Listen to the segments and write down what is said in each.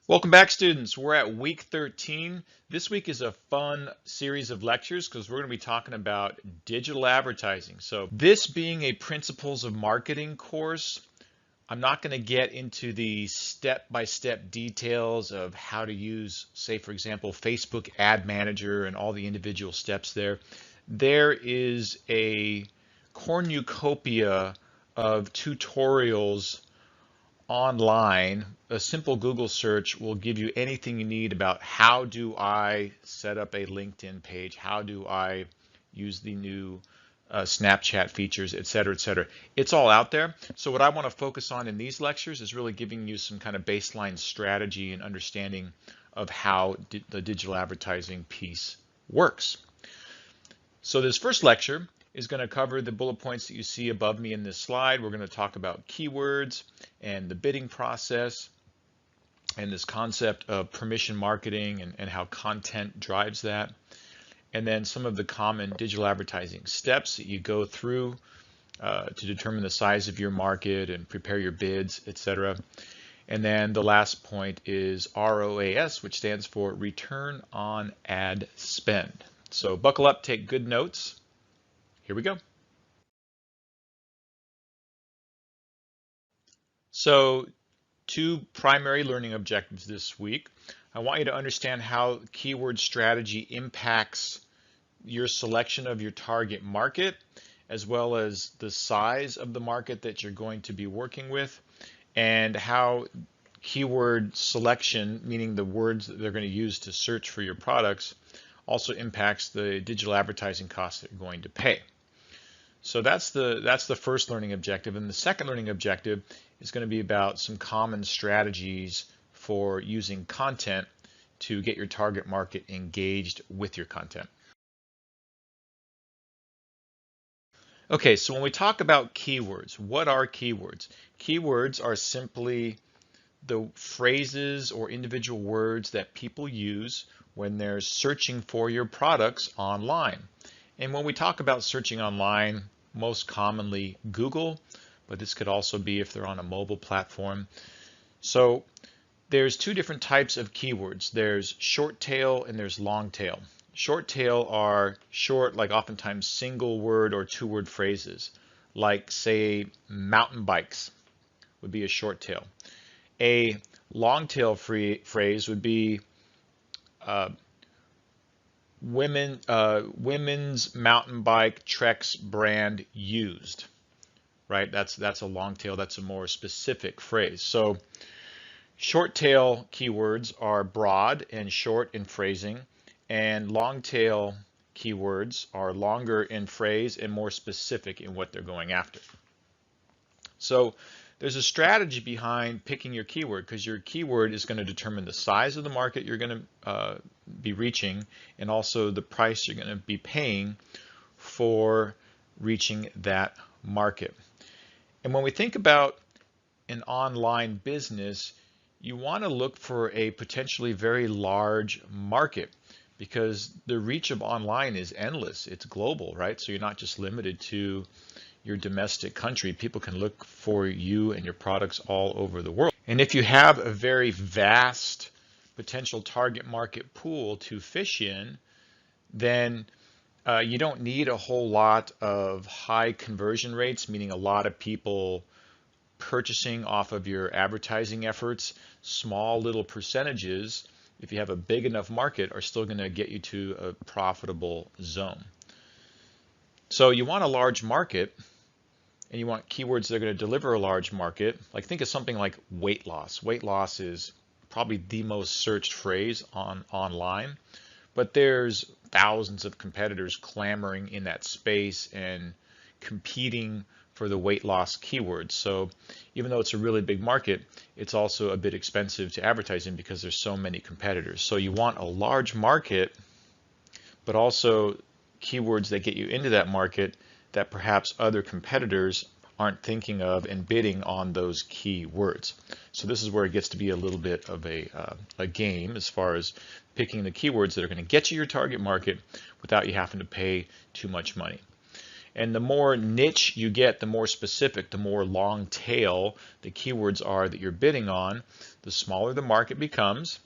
Welcome back, students. We're at week 13. This week is a fun series of lectures because we're going to be talking about digital advertising. So this being a principles of marketing course, I'm not going to get into the step-by-step details of how to use, say, for example, Facebook Ad Manager and all the individual steps there. There is a cornucopia of tutorials online. A simple Google search will give you anything you need about how do I set up a LinkedIn page, how do I use the new Snapchat features, et cetera, et cetera. It's all out there. So what I want to focus on in these lectures is really giving you some kind of baseline strategy and understanding of how the digital advertising piece works. So this first lecture is going to cover the bullet points that you see above me in this slide. We're going to talk about keywords and the bidding process and this concept of permission marketing and how content drives that. And then some of the common digital advertising steps that you go through to determine the size of your market and prepare your bids, etc. And then the last point is ROAS, which stands for Return on Ad Spend. So buckle up, take good notes. Here we go. So two primary learning objectives this week. I want you to understand how keyword strategy impacts your selection of your target market, as well as the size of the market that you're going to be working with, and how keyword selection, meaning the words that they're going to use to search for your products, also impacts the digital advertising costs that you're going to pay. So that's the first learning objective. And the second learning objective is going to be about some common strategies for using content to get your target market engaged with your content. Okay, so when we talk about keywords, what are keywords? Keywords are simply the phrases or individual words that people use when they're searching for your products online. And when we talk about searching online, most commonly Google, but this could also be if they're on a mobile platform. So there's two different types of keywords. There's short tail and there's long tail. Short tail are short, like oftentimes single word or two word phrases, like say mountain bikes would be a short tail. A long tail phrase would be women's mountain bike Trex brand used, right? That's a long tail. That's a more specific phrase. So short tail keywords are broad and short in phrasing, and long tail keywords are longer in phrase and more specific in what they're going after. So there's a strategy behind picking your keyword, because your keyword is going to determine the size of the market you're going to be reaching, and also the price you're going to be paying for reaching that market. And when we think about an online business, you want to look for a potentially very large market, because the reach of online is endless. It's global, right? So you're not just limited to your domestic country. People can look for you and your products all over the world. And if you have a very vast potential target market pool to fish in, then you don't need a whole lot of high conversion rates, meaning a lot of people purchasing off of your advertising efforts. Small little percentages, if you have a big enough market, are still going to get you to a profitable zone. So you want a large market, and you want keywords that are going to deliver a large market. Like, think of something like weight loss. Weight loss is probably the most searched phrase online, but there's thousands of competitors clamoring in that space and competing for the weight loss keywords. So even though it's a really big market, it's also a bit expensive to advertise in because there's so many competitors. So you want a large market, but also keywords that get you into that market that perhaps other competitors aren't thinking of and bidding on those keywords. So this is where it gets to be a little bit of a game as far as picking the keywords that are going to get you your target market without you having to pay too much money. And the more niche you get, the more specific, the more long tail the keywords are that you're bidding on, the smaller the market becomes,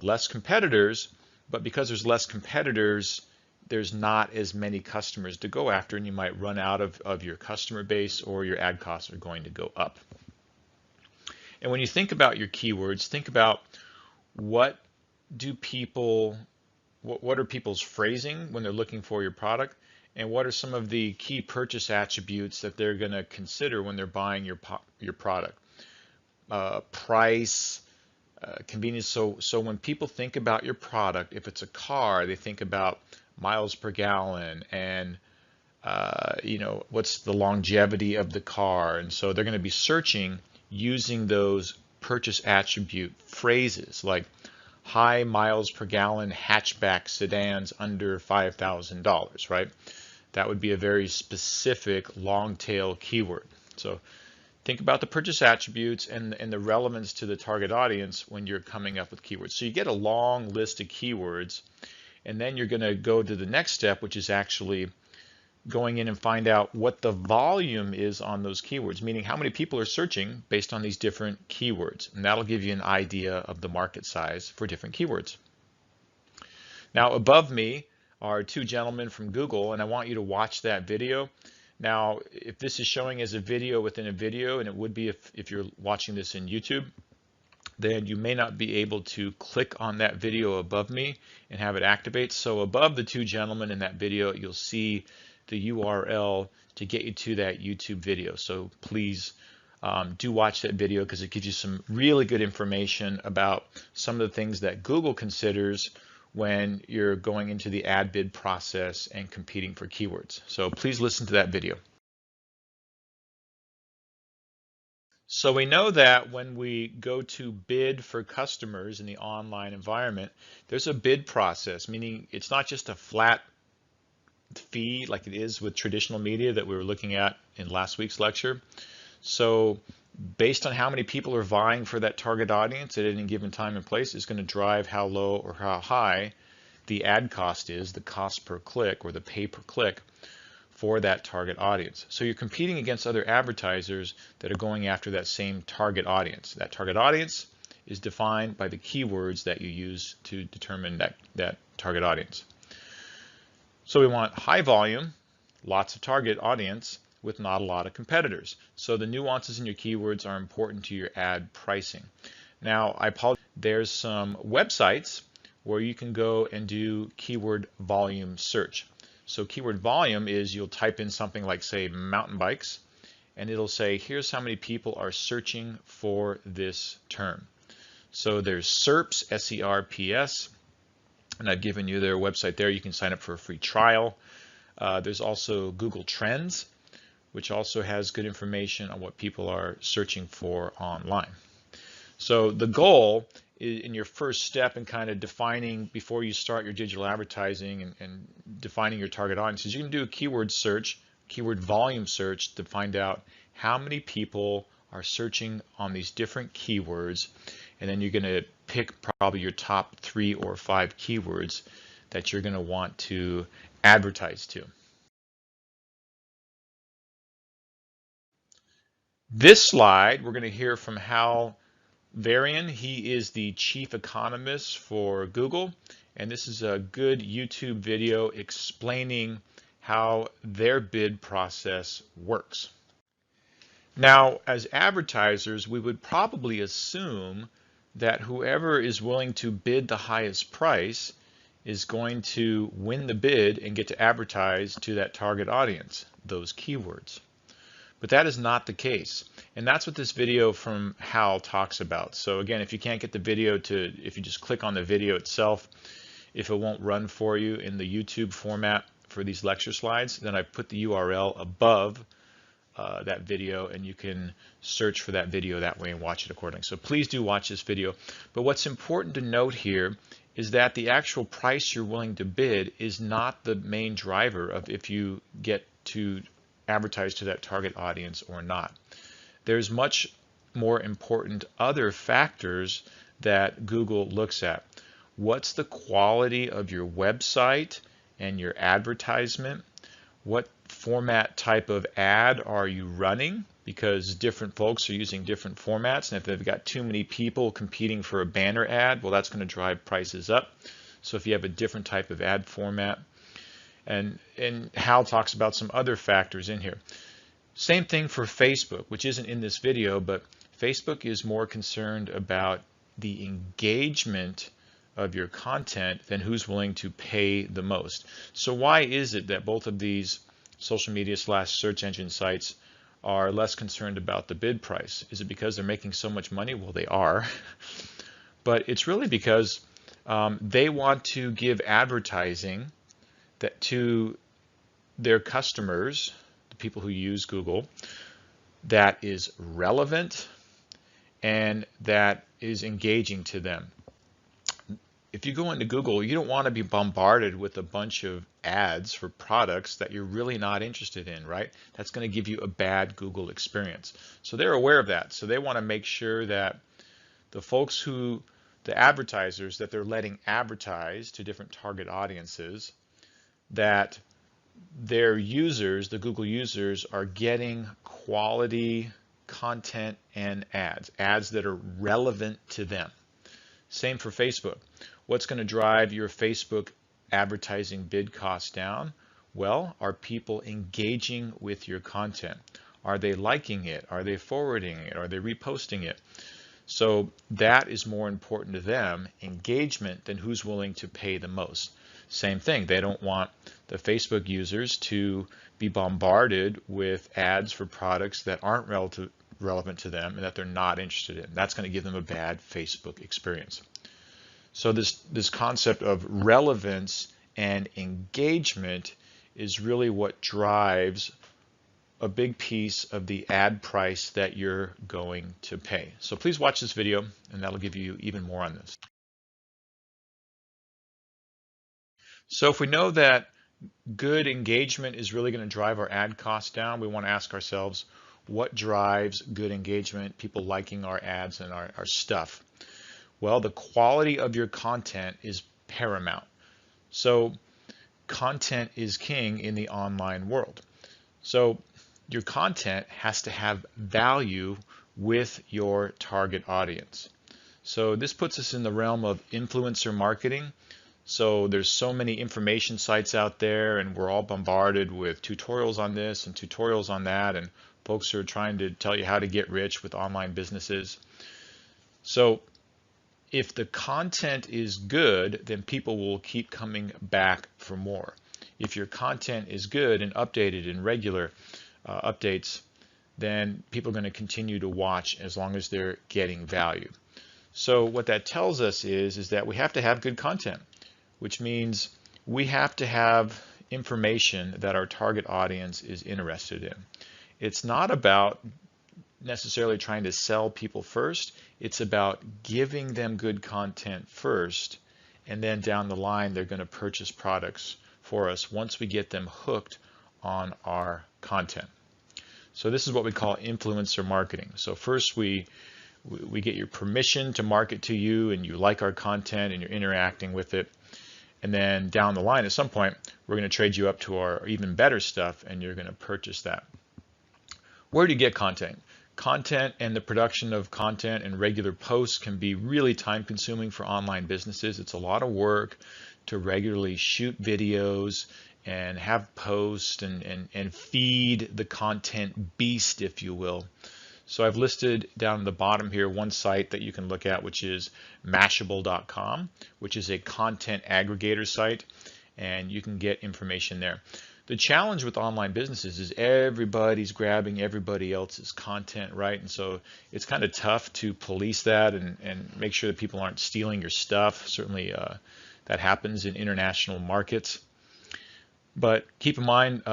less competitors, but because there's less competitors, there's not as many customers to go after, and you might run out of your customer base, or your ad costs are going to go up. And when you think about your keywords, think about what are people's phrasing when they're looking for your product, and what are some of the key purchase attributes that they're going to consider when they're buying your product. Price, convenience. So when people think about your product, if it's a car, they think about miles per gallon and what's the longevity of the car, and so they're going to be searching using those purchase attribute phrases like high miles per gallon hatchback sedans under $5,000, right? That would be a very specific long tail keyword. So think about the purchase attributes and the relevance to the target audience when you're coming up with keywords. So you get a long list of keywords, and then you're going to go to the next step, which is actually going in and find out what the volume is on those keywords, meaning how many people are searching based on these different keywords. And that'll give you an idea of the market size for different keywords. Now, above me are two gentlemen from Google, and I want you to watch that video. Now, if this is showing as a video within a video, and it would be if you're watching this in YouTube, then you may not be able to click on that video above me and have it activate. So above the two gentlemen in that video, you'll see the URL to get you to that YouTube video. So please do watch that video, because it gives you some really good information about some of the things that Google considers when you're going into the ad bid process and competing for keywords. So please listen to that video. So we know that when we go to bid for customers in the online environment, there's a bid process, meaning it's not just a flat fee like it is with traditional media that we were looking at in last week's lecture. So based on how many people are vying for that target audience at any given time and place is going to drive how low or how high the ad cost is, the cost per click or the pay per click for that target audience. So you're competing against other advertisers that are going after that same target audience. That target audience is defined by the keywords that you use to determine that target audience. So we want high volume, lots of target audience with not a lot of competitors. So the nuances in your keywords are important to your ad pricing. Now, I apologize, there's some websites where you can go and do keyword volume search. So keyword volume is you'll type in something like, say, mountain bikes, and it'll say, here's how many people are searching for this term. So there's SERPs, S-E-R-P-S, and I've given you their website there. You can sign up for a free trial. There's also Google Trends, which also has good information on what people are searching for online. So the goal in your first step in kind of defining, before you start your digital advertising and defining your target audiences, you can do a keyword search, keyword volume search, to find out how many people are searching on these different keywords, and then you're going to pick probably your top 3 or 5 keywords that you're going to want to advertise to. This slide, we're going to hear from Hal Varian. He is the chief economist for Google, and this is a good YouTube video explaining how their bid process works. Now, as advertisers, we would probably assume that whoever is willing to bid the highest price is going to win the bid and get to advertise to that target audience, those keywords. But that is not the case. And that's what this video from Hal talks about. So again, if you can't get the video if you just click on the video itself, if it won't run for you in the YouTube format for these lecture slides, then I put the URL above that video, and you can search for that video that way and watch it accordingly. So please do watch this video. But what's important to note here is that the actual price you're willing to bid is not the main driver of if you get to advertise to that target audience or not. There's much more important other factors that Google looks at. What's the quality of your website and your advertisement? What format type of ad are you running, because different folks are using different formats, and if they've got too many people competing for a banner ad, well, that's going to drive prices up. So if you have a different type of ad format, and Hal talks about some other factors in here. Same thing for Facebook, which isn't in this video, but Facebook is more concerned about the engagement of your content than who's willing to pay the most. So why is it that both of these social media / search engine sites are less concerned about the bid price? Is it because they're making so much money? Well, they are. But it's really because they want to give advertising that to their customers, the people who use Google, that is relevant and that is engaging to them. If you go into Google, you don't want to be bombarded with a bunch of ads for products that you're really not interested in, right? That's going to give you a bad Google experience. So they're aware of that. So they want to make sure that the folks who, the advertisers that they're letting advertise to different target audiences, that their users, the Google users, are getting quality content and ads that are relevant to them. Same for Facebook. What's going to drive your Facebook advertising bid costs down? Well, are people engaging with your content? Are they liking it? Are they forwarding it? Are they reposting it? So that is more important to them, engagement, than who's willing to pay the most. Same thing, they don't want the Facebook users to be bombarded with ads for products that aren't relevant to them and that they're not interested in. That's going to give them a bad Facebook experience. So this concept of relevance and engagement is really what drives a big piece of the ad price that you're going to pay. So please watch this video, and that'll give you even more on this. So if we know that good engagement is really going to drive our ad costs down, we want to ask ourselves, what drives good engagement, people liking our ads and our stuff? Well, the quality of your content is paramount. So content is king in the online world. So your content has to have value with your target audience. So this puts us in the realm of influencer marketing. So there's so many information sites out there, and we're all bombarded with tutorials on this and tutorials on that, and folks are trying to tell you how to get rich with online businesses. So if the content is good, then people will keep coming back for more. If your content is good and updated in regular updates, then people are going to continue to watch as long as they're getting value. So what that tells us is that we have to have good content, which means we have to have information that our target audience is interested in. It's not about necessarily trying to sell people first. It's about giving them good content first, and then down the line they're going to purchase products for us once we get them hooked on our content. So this is what we call influencer marketing. So first we get your permission to market to you, and you like our content and you're interacting with it. And then down the line at some point we're going to trade you up to our even better stuff, and you're going to purchase that. Where do you get content? Content and the production of content and regular posts can be really time consuming for online businesses. It's a lot of work to regularly shoot videos and have posts and feed the content beast, if you will. So I've listed down at the bottom here one site that you can look at, which is Mashable.com, which is a content aggregator site, and you can get information there. The challenge with online businesses is everybody's grabbing everybody else's content, right? And so it's kind of tough to police that and make sure that people aren't stealing your stuff. Certainly that happens in international markets. But keep in mind,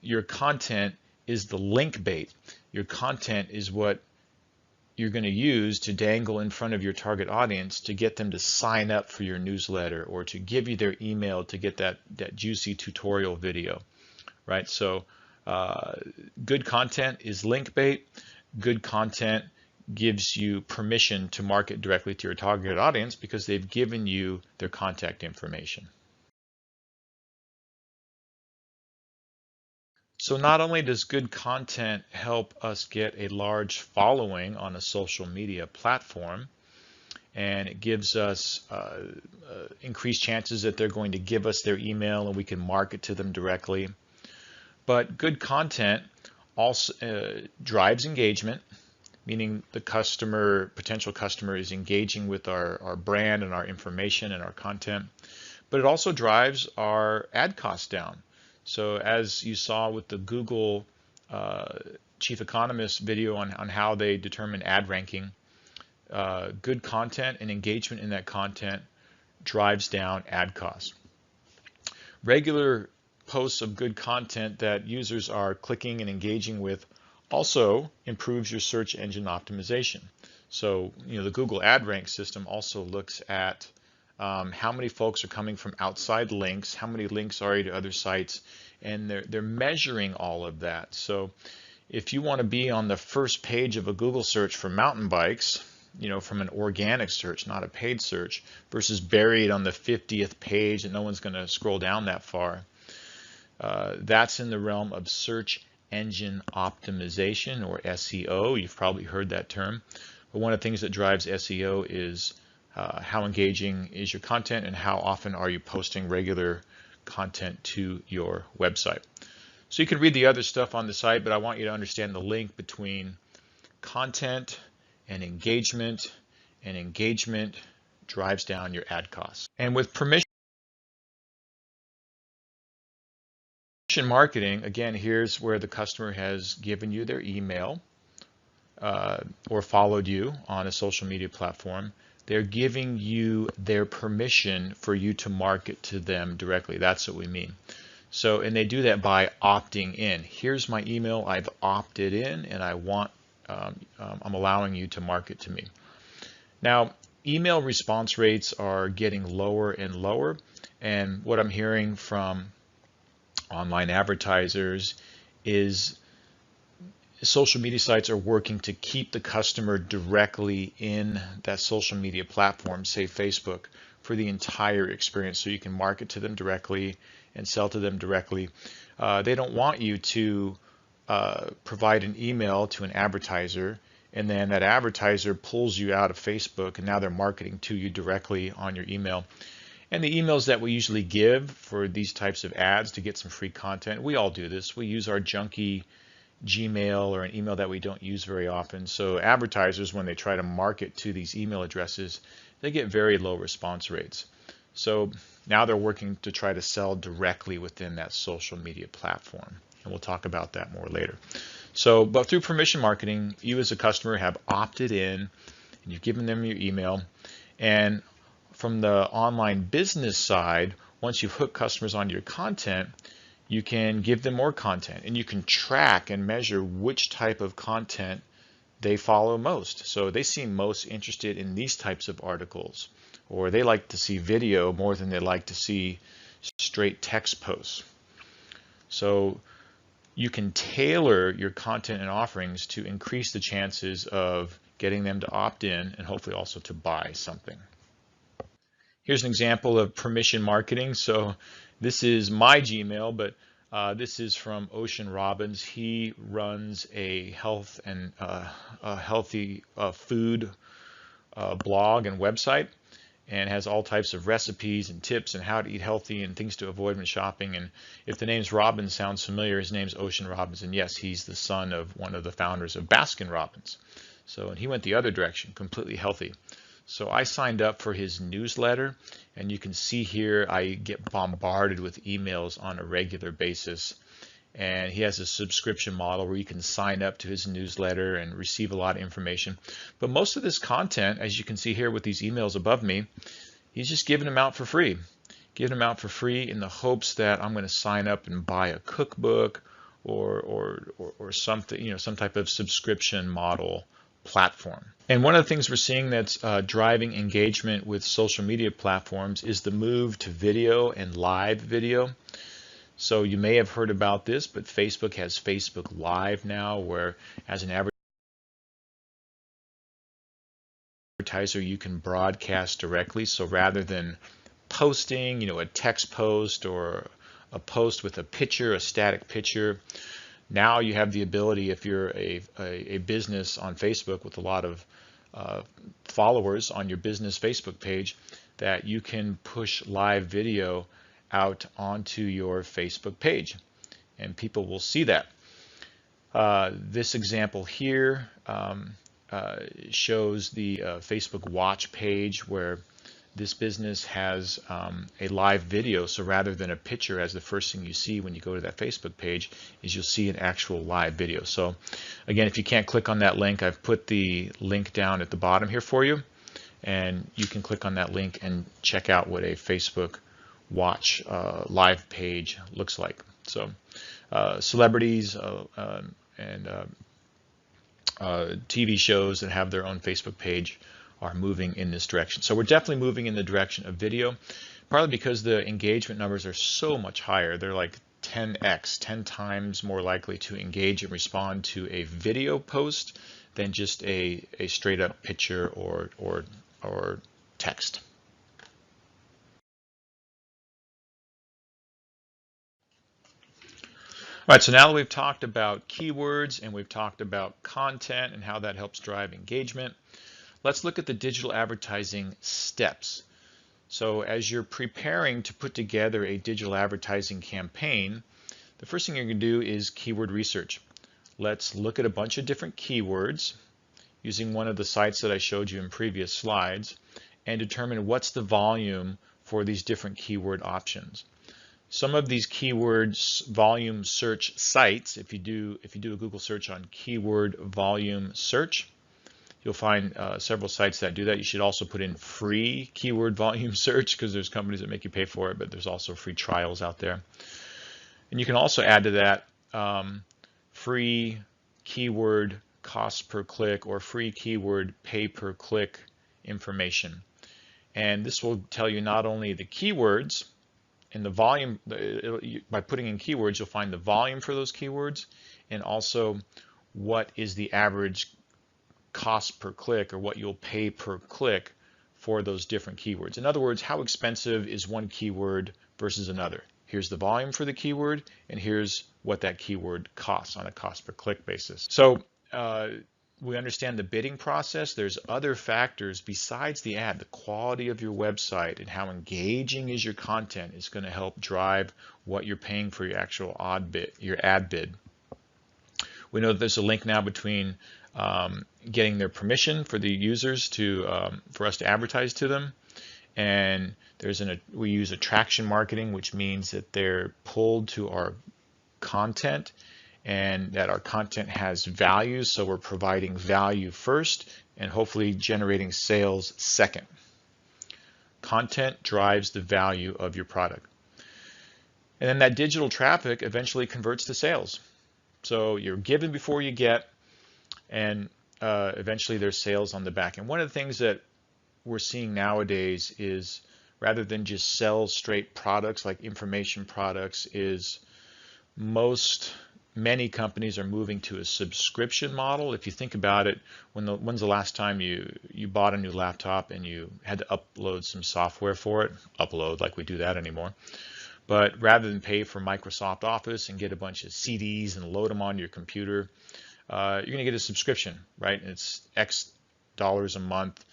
your content is the link bait. Your content is what you're going to use to dangle in front of your target audience to get them to sign up for your newsletter or to give you their email to get that juicy tutorial video. Right, so good content is link bait. Good content gives you permission to market directly to your target audience because they've given you their contact information. So not only does good content help us get a large following on a social media platform, and it gives us increased chances that they're going to give us their email and we can market to them directly, but good content also drives engagement, meaning the potential customer is engaging with our brand and our information and our content, but it also drives our ad costs down. So as you saw with the Google chief economist video on how they determine ad ranking, good content and engagement in that content drives down ad costs. Regular posts of good content that users are clicking and engaging with also improves your search engine optimization. So, the Google ad rank system also looks at how many folks are coming from outside links, how many links are to other sites, and they're measuring all of that. So if you want to be on the first page of a Google search for mountain bikes, from an organic search, not a paid search, versus buried on the 50th page and no one's going to scroll down that far, that's in the realm of search engine optimization, or SEO. You've probably heard that term. But one of the things that drives SEO is how engaging is your content and how often are you posting regular content to your website. So you can read the other stuff on the site, but I want you to understand the link between content and engagement drives down your ad costs. And with permission marketing, again, here's where the customer has given you their email or followed you on a social media platform. They're giving you their permission for you to market to them directly. That's what we mean. So, and they do that by opting in. Here's my email. I've opted in, and I'm allowing you to market to me. Now, email response rates are getting lower and lower, and what I'm hearing from online advertisers is social media sites are working to keep the customer directly in that social media platform, say Facebook, for the entire experience, so you can market to them directly and sell to them directly. They don't want you to provide an email to an advertiser and then that advertiser pulls you out of Facebook and now they're marketing to you directly on your email. And the emails that we usually give for these types of ads to get some free content, we all do this. We use our junky Gmail or an email that we don't use very often. So advertisers, when they try to market to these email addresses, they get very low response rates. So now they're working to try to sell directly within that social media platform. And we'll talk about that more later. So, but through permission marketing, you as a customer have opted in and you've given them your email. And from the online business side, once you've hooked customers onto your content, you can give them more content and you can track and measure which type of content they follow most. So they seem most interested in these types of articles, or they like to see video more than they like to see straight text posts. So you can tailor your content and offerings to increase the chances of getting them to opt in and hopefully also to buy something. Here's an example of permission marketing. So this is my Gmail, but this is from Ocean Robbins. He runs a health and healthy food blog and website, and has all types of recipes and tips and how to eat healthy and things to avoid when shopping. And if the name's Robbins sounds familiar, his name's Ocean Robbins, and yes, he's the son of one of the founders of Baskin Robbins. So, and he went the other direction, completely healthy. So I signed up for his newsletter, and you can see here I get bombarded with emails on a regular basis. And he has a subscription model where you can sign up to his newsletter and receive a lot of information. But most of this content, as you can see here with these emails above me, he's just giving them out for free. Giving them out for free in the hopes that I'm going to sign up and buy a cookbook or something, some type of subscription model platform. And one of the things we're seeing that's driving engagement with social media platforms is the move to video and live video. So you may have heard about this, but Facebook has Facebook Live now, where as an advertiser you can broadcast directly. So rather than posting, a text post or a post with a picture, a static picture. Now you have the ability, if you're a business on Facebook with a lot of followers on your business Facebook page, that you can push live video out onto your Facebook page, and people will see that. This example here shows the Facebook Watch page, where this business has a live video. So rather than a picture as the first thing you see when you go to that Facebook page, is you'll see an actual live video. So again, if you can't click on that link, I've put the link down at the bottom here for you, and you can click on that link and check out what a Facebook Watch live page looks like. So celebrities and TV shows that have their own Facebook page are moving in this direction. So we're definitely moving in the direction of video, partly because the engagement numbers are so much higher. They're like 10x, 10 times more likely to engage and respond to a video post than just a straight up picture or text. All right, so now that we've talked about keywords and we've talked about content and how that helps drive engagement, let's look at the digital advertising steps. So as you're preparing to put together a digital advertising campaign, the first thing you're going to do is keyword research. Let's look at a bunch of different keywords using one of the sites that I showed you in previous slides and determine what's the volume for these different keyword options. Some of these keywords volume search sites, if you do a Google search on keyword volume search, you'll find several sites that do that. You should also put in free keyword volume search, because there's companies that make you pay for it, but there's also free trials out there. And you can also add to that free keyword cost per click or free keyword pay per click information. And this will tell you not only the keywords and the volume. By putting in keywords, you'll find the volume for those keywords, and also what is the average cost per click, or what you'll pay per click for those different keywords. In other words, how expensive is one keyword versus another? Here's the volume for the keyword, and here's what that keyword costs on a cost per click basis. So we understand the bidding process. There's other factors besides the ad. The quality of your website and how engaging is your content is going to help drive what you're paying for your actual your ad bid. We know that there's a link now between getting their permission for the users for us to advertise to them, and we use attraction marketing, which means that they're pulled to our content and that our content has value. So we're providing value first and hopefully generating sales second. Content drives the value of your product. And then that digital traffic eventually converts to sales. So you're given before you get, and eventually there's sales on the back. And one of the things that we're seeing nowadays is, rather than just sell straight products like information products, is many companies are moving to a subscription model. If you think about it, when's the last time you bought a new laptop and you had to upload some software for it? Upload, like we do that anymore. But rather than pay for Microsoft Office and get a bunch of CDs and load them onto your computer, you're going to get a subscription, right? And it's X dollars a month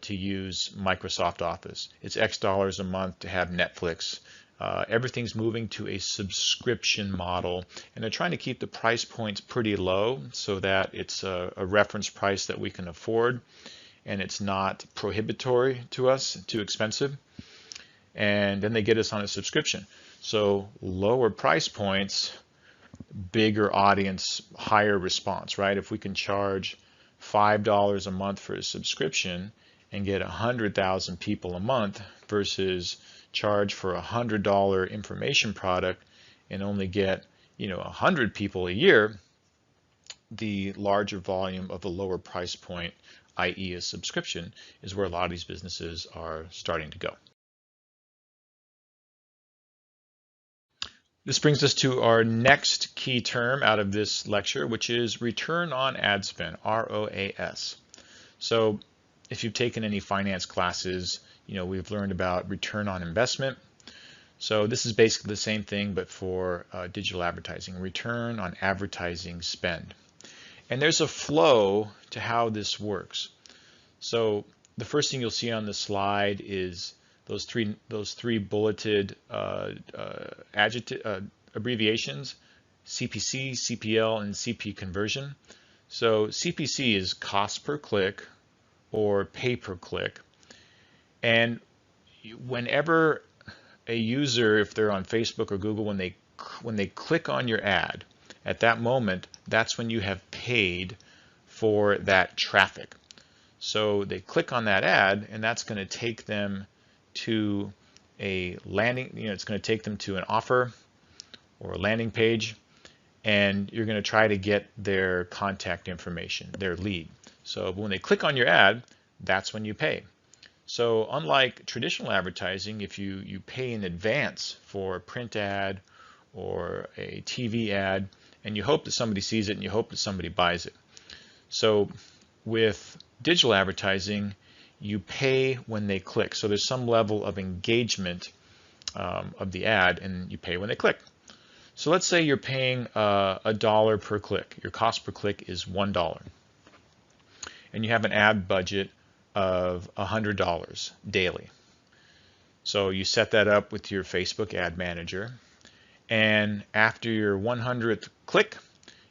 to use Microsoft Office. It's X dollars a month to have Netflix. Everything's moving to a subscription model, and they're trying to keep the price points pretty low so that it's a reference price that we can afford, and it's not prohibitory to us, too expensive. And then they get us on a subscription. So lower price points, bigger audience, higher response, right? If we can charge $5 a month for a subscription and get 100,000 people a month versus charge for a $100 information product and only get 100 people a year, the larger volume of the lower price point, i.e. a subscription, is where a lot of these businesses are starting to go. This brings us to our next key term out of this lecture, which is return on ad spend, ROAS. So if you've taken any finance classes, we've learned about return on investment. So this is basically the same thing, but for digital advertising, return on advertising spend. And there's a flow to how this works. So the first thing you'll see on the slide is those three bulleted abbreviations: CPC, CPL, and CP conversion. So CPC is cost per click or pay per click. And whenever a user, if they're on Facebook or Google, when they click on your ad, at that moment, that's when you have paid for that traffic. So they click on that ad, and that's going to take them to a landing, it's going to take them to an offer or a landing page, and you're going to try to get their contact information, their lead. So when they click on your ad, that's when you pay. So unlike traditional advertising, if you pay in advance for a print ad or a TV ad, and you hope that somebody sees it and you hope that somebody buys it. So with digital advertising, you pay when they click. So there's some level of engagement of the ad, and you pay when they click. So let's say you're paying $1 per click. Your cost per click is $1. And you have an ad budget of $100 daily. So you set that up with your Facebook ad manager, and after your 100th click,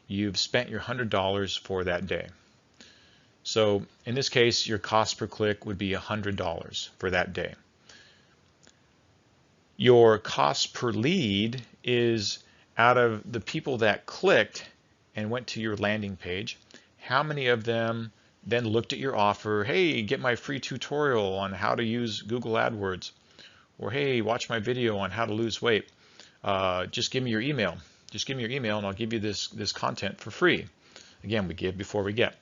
you've spent your $100 for that day. So in this case, your cost per click would be $100 for that day. Your cost per lead is out of the people that clicked and went to your landing page, how many of them then looked at your offer, hey, get my free tutorial on how to use Google AdWords, or hey, watch my video on how to lose weight. Just give me your email. Just give me your email and I'll give you this content for free. Again, we give before we get.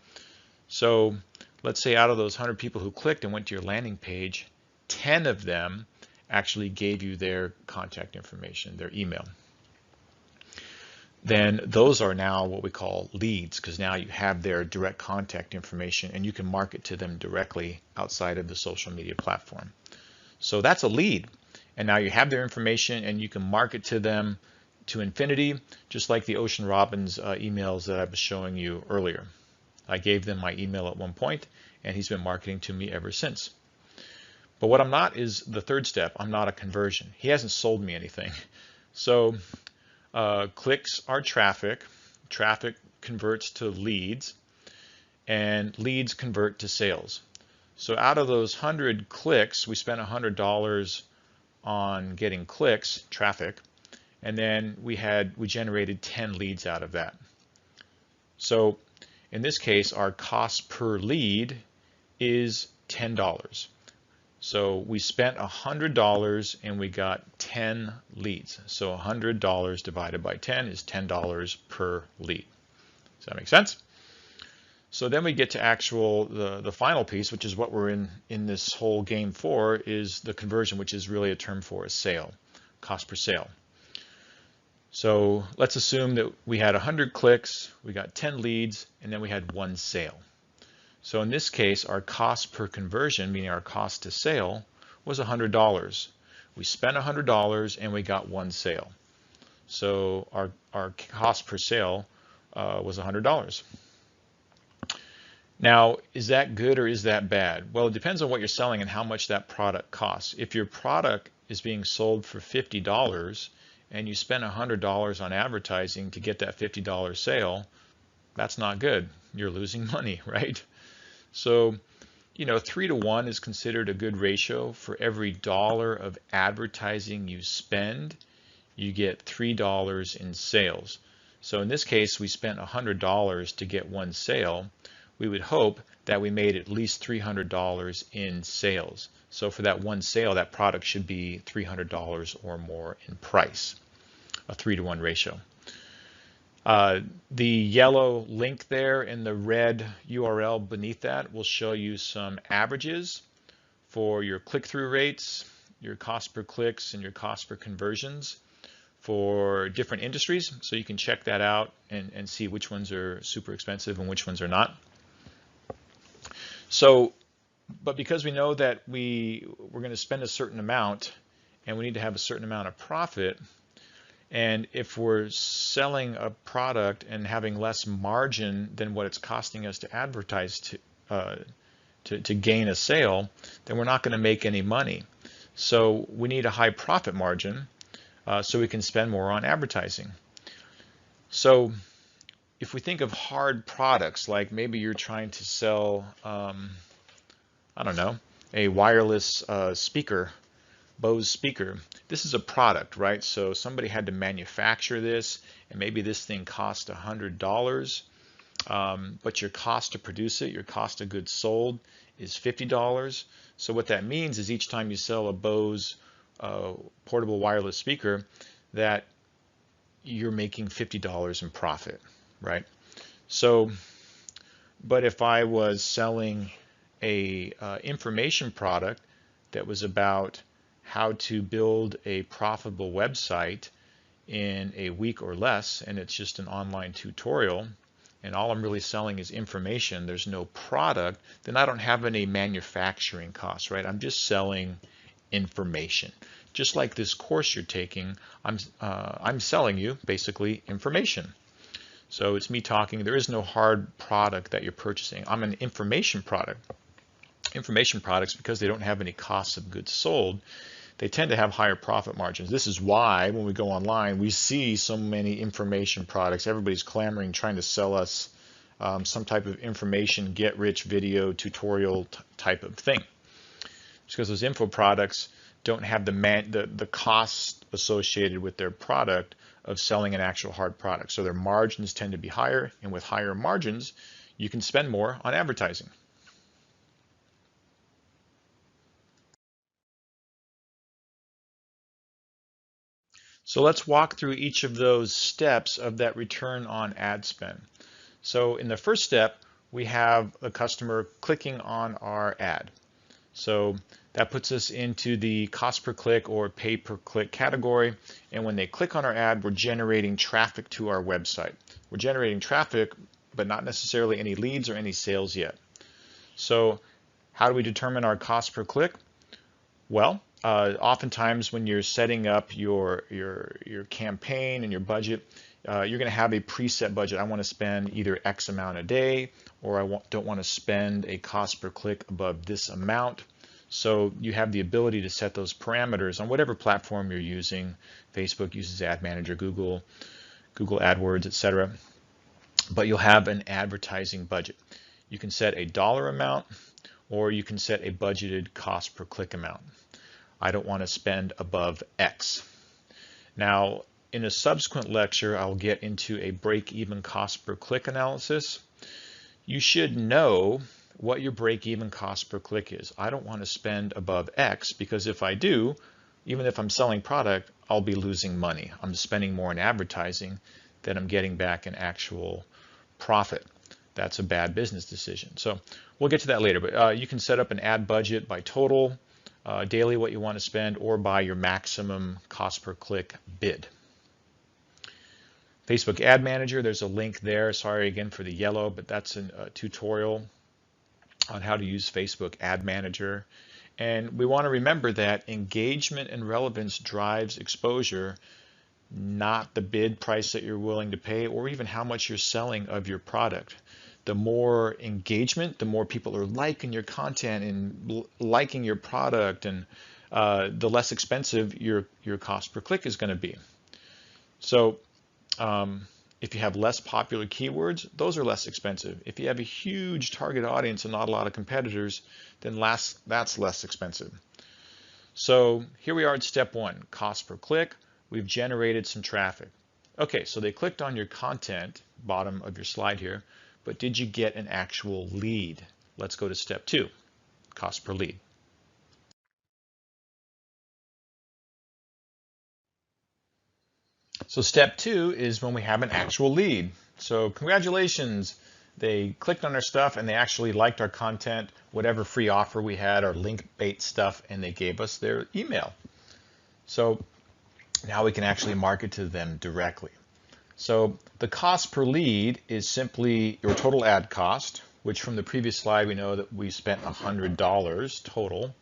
So let's say out of those 100 people who clicked and went to your landing page, 10 of them actually gave you their contact information, their email. Then those are now what we call leads, because now you have their direct contact information and you can market to them directly outside of the social media platform. So that's a lead. And now you have their information and you can market to them to infinity, just like the Ocean Robbins emails that I was showing you earlier. I gave them my email at one point, and he's been marketing to me ever since. But what I'm not is the third step. I'm not a conversion. He hasn't sold me anything. So clicks are traffic. Traffic converts to leads, and leads convert to sales. So out of those 100 clicks, we spent $100 on getting clicks, traffic, and then we generated 10 leads out of that. So in this case, our cost per lead is $10. So we spent $100 and we got 10 leads. So $100 divided by 10 is $10 per lead. Does that make sense? So then we get to the final piece, which is what we're in this whole game for, is the conversion, which is really a term for a sale, cost per sale. So let's assume that we had 100 clicks, we got 10 leads, and then we had one sale. So in this case, our cost per conversion, meaning our cost to sale, was $100. We spent $100 and we got one sale. So our cost per sale was $100. Now, is that good or is that bad? Well, it depends on what you're selling and how much that product costs. If your product is being sold for $50 and you spend $100 on advertising to get that $50 sale, that's not good. You're losing money, right? So, 3 to 1 is considered a good ratio. For every dollar of advertising you spend, you get $3 in sales. So in this case, we spent $100 to get one sale. We would hope that we made at least $300 in sales. So for that one sale, that product should be $300 or more in price, a 3 to 1 ratio. The yellow link there and the red URL beneath that will show you some averages for your click-through rates, your cost per clicks, and your cost per conversions for different industries. So you can check that out and see which ones are super expensive and which ones are not. So, but because we know that we're going to spend a certain amount and we need to have a certain amount of profit. And if we're selling a product and having less margin than what it's costing us to advertise to gain a sale, then we're not going to make any money. So we need a high profit margin so we can spend more on advertising. So if we think of hard products, like maybe you're trying to sell, I don't know, a wireless speaker, Bose speaker. This is a product, right? So somebody had to manufacture this, and maybe this thing cost $100, but your cost to produce it, your cost of goods sold, is $50. So what that means is each time you sell a Bose portable wireless speaker, that you're making $50 in profit, right? So, but if I was selling a information product that was about how to build a profitable website in a week or less, and it's just an online tutorial, and all I'm really selling is information, there's no product, then I don't have any manufacturing costs, right? I'm just selling information. Just like this course you're taking, I'm selling you basically information. So it's me talking. There is no hard product that you're purchasing. I'm an information product. Information products, because they don't have any costs of goods sold, they tend to have higher profit margins. This is why when we go online, we see so many information products. Everybody's clamoring, trying to sell us some type of information, get-rich video tutorial type of thing. It's because those info products don't have the cost associated with their product of selling an actual hard product. So their margins tend to be higher, and with higher margins, you can spend more on advertising. So let's walk through each of those steps of that return on ad spend. So in the first step, we have a customer clicking on our ad. So that puts us into the cost per click or pay per click category. And when they click on our ad, we're generating traffic to our website. We're generating traffic, but not necessarily any leads or any sales yet. So how do we determine our cost per click? Well, oftentimes when you're setting up your campaign and your budget, you're going to have a preset budget. I want to spend either X amount a day, or I don't want to spend a cost per click above this amount. So you have the ability to set those parameters on whatever platform you're using. Facebook uses Ad Manager, Google AdWords, etc. But you'll have an advertising budget. You can set a dollar amount, or you can set a budgeted cost per click amount. I don't want to spend above X. Now, in a subsequent lecture, I'll get into a break-even cost per click analysis. You should know what your break-even cost per click is. I don't want to spend above X, because if I do, even if I'm selling product, I'll be losing money. I'm spending more in advertising than I'm getting back in actual profit. That's a bad business decision. So we'll get to that later, but you can set up an ad budget by total, daily what you want to spend, or by your maximum cost per click bid. Facebook Ad Manager, there's a link there. Sorry again for the yellow, but that's a tutorial on how to use Facebook Ad Manager. And we want to remember that engagement and relevance drives exposure, not the bid price that you're willing to pay or even how much you're selling of your product. The more engagement, the more people are liking your content and liking your product, and the less expensive your cost per click is going to be. So if you have less popular keywords, those are less expensive. If you have a huge target audience and not a lot of competitors, then that's less expensive. So here we are at step one, cost per click. We've generated some traffic. Okay, so they clicked on your content, bottom of your slide here, but did you get an actual lead? Let's go to step two, cost per lead. So step two is when we have an actual lead. So congratulations, they clicked on our stuff and they actually liked our content, whatever free offer we had, our link bait stuff, and they gave us their email. So now we can actually market to them directly. So the cost per lead is simply your total ad cost, which from the previous slide we know that we spent $100 total,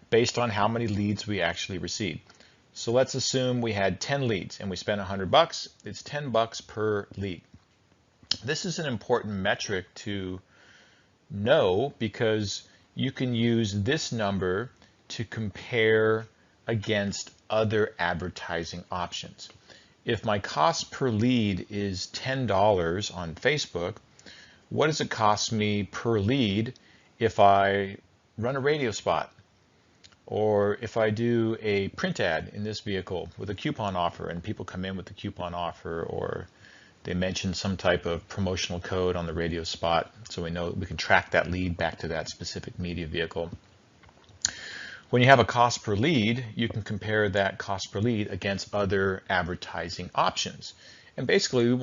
based on how many leads we actually received. So let's assume we had 10 leads and we spent $100. It's $10 per lead. This is an important metric to know because you can use this number to compare against other advertising options. If my cost per lead is $10 on Facebook, what does it cost me per lead if I run a radio spot? Or if I do a print ad in this vehicle with a coupon offer and people come in with the coupon offer, or they mention some type of promotional code on the radio spot, so we know we can track that lead back to that specific media vehicle. When you have a cost per lead, you can compare that cost per lead against other advertising options. And basically we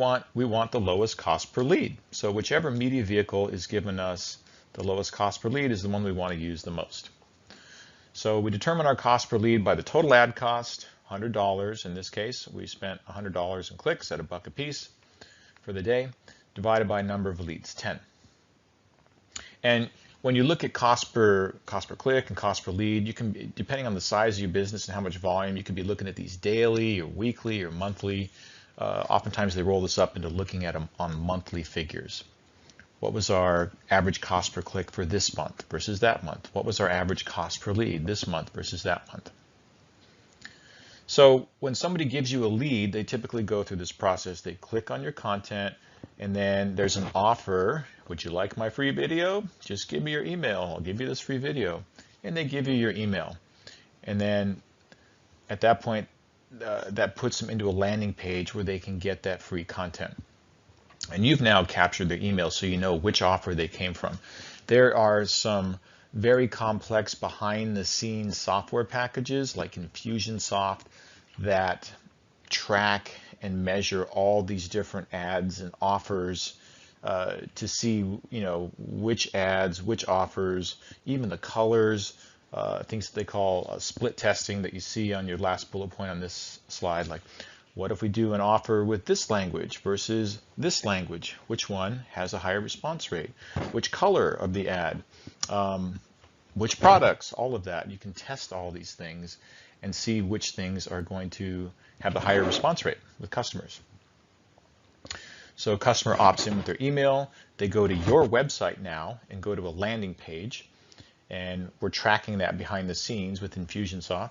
want the lowest cost per lead. So whichever media vehicle is giving us the lowest cost per lead is the one we want to use the most. So we determine our cost per lead by the total ad cost, $100 in this case. We spent $100 in clicks at $1 a piece for the day, divided by number of leads, 10. And when you look at cost per click and cost per lead, you can, depending on the size of your business and how much volume, you could be looking at these daily or weekly or monthly. Oftentimes they roll this up into looking at them on monthly figures. What was our average cost per click for this month versus that month? What was our average cost per lead this month versus that month? So when somebody gives you a lead, they typically go through this process. They click on your content, and then there's an offer. Would you like my free video? Just give me your email. I'll give you this free video. And they give you your email. And then at that point, that puts them into a landing page where they can get that free content. And you've now captured their email, so you know which offer they came from. There are some very complex behind-the-scenes software packages like Infusionsoft that track and measure all these different ads and offers to see, which ads, which offers, even the colors, things that they call split testing that you see on your last bullet point on this slide, like what if we do an offer with this language versus this language? Which one has a higher response rate? Which color of the ad? Which products? All of that. You can test all these things and see which things are going to have the higher response rate with customers. So a customer opts in with their email. They go to your website now and go to a landing page. And we're tracking that behind the scenes with Infusionsoft.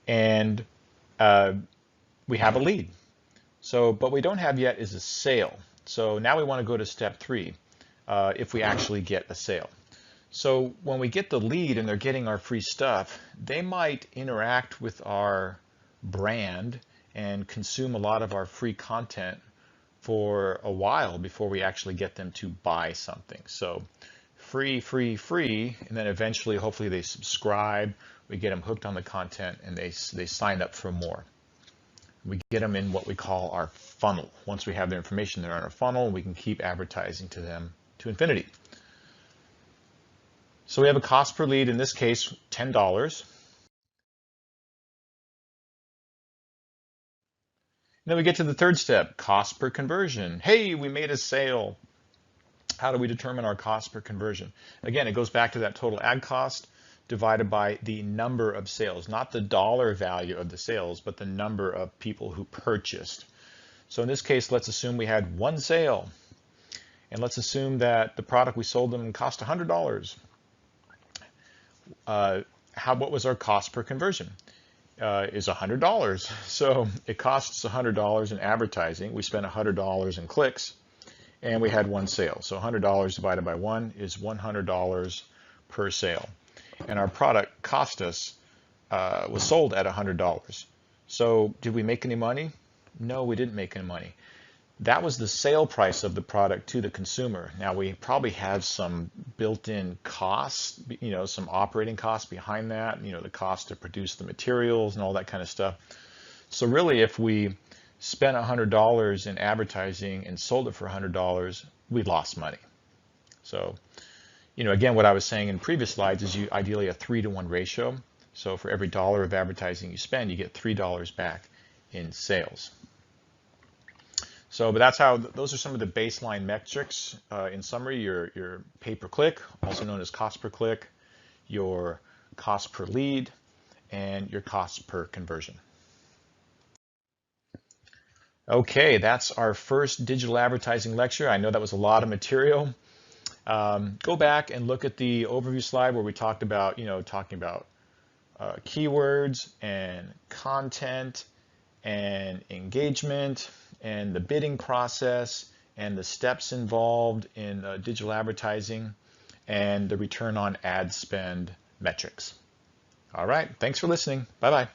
And we have a lead. So, but we don't have yet is a sale. So now we want to go to step 3, if we actually get a sale. So when we get the lead and they're getting our free stuff, they might interact with our brand and consume a lot of our free content for a while before we actually get them to buy something. So free, free, free, and then eventually, hopefully they subscribe, we get them hooked on the content, and they sign up for more. We get them in what we call our funnel. Once we have their information, they're in our funnel, we can keep advertising to them to infinity. So we have a cost per lead, in this case, $10. Then we get to the third step, cost per conversion. Hey, we made a sale. How do we determine our cost per conversion? Again, it goes back to that total ad cost divided by the number of sales, not the dollar value of the sales, but the number of people who purchased. So in this case, let's assume we had one sale, and let's assume that the product we sold them cost $100. What was our cost per conversion? Is $100. So it costs $100 in advertising. We spent $100 in clicks, and we had one sale. So $100 divided by 1 is $100 per sale. And our product cost us, was sold at $100. So did we make any money? No, we didn't make any money. That was the sale price of the product to the consumer. Now we probably have some built-in costs, some operating costs behind that, the cost to produce the materials and all that kind of stuff. So really, if we spent $100 in advertising and sold it for $100, we lost money. So, again, what I was saying in previous slides is ideally a 3-to-1 ratio. So for every dollar of advertising you spend, you get $3 back in sales. So, but those are some of the baseline metrics. In summary, your pay per click, also known as cost per click, your cost per lead, and your cost per conversion. Okay, that's our first digital advertising lecture. I know that was a lot of material. Go back and look at the overview slide where we talked about, talking about keywords and content and engagement and the bidding process and the steps involved in digital advertising and the return on ad spend metrics. All right, thanks for listening. Bye-bye.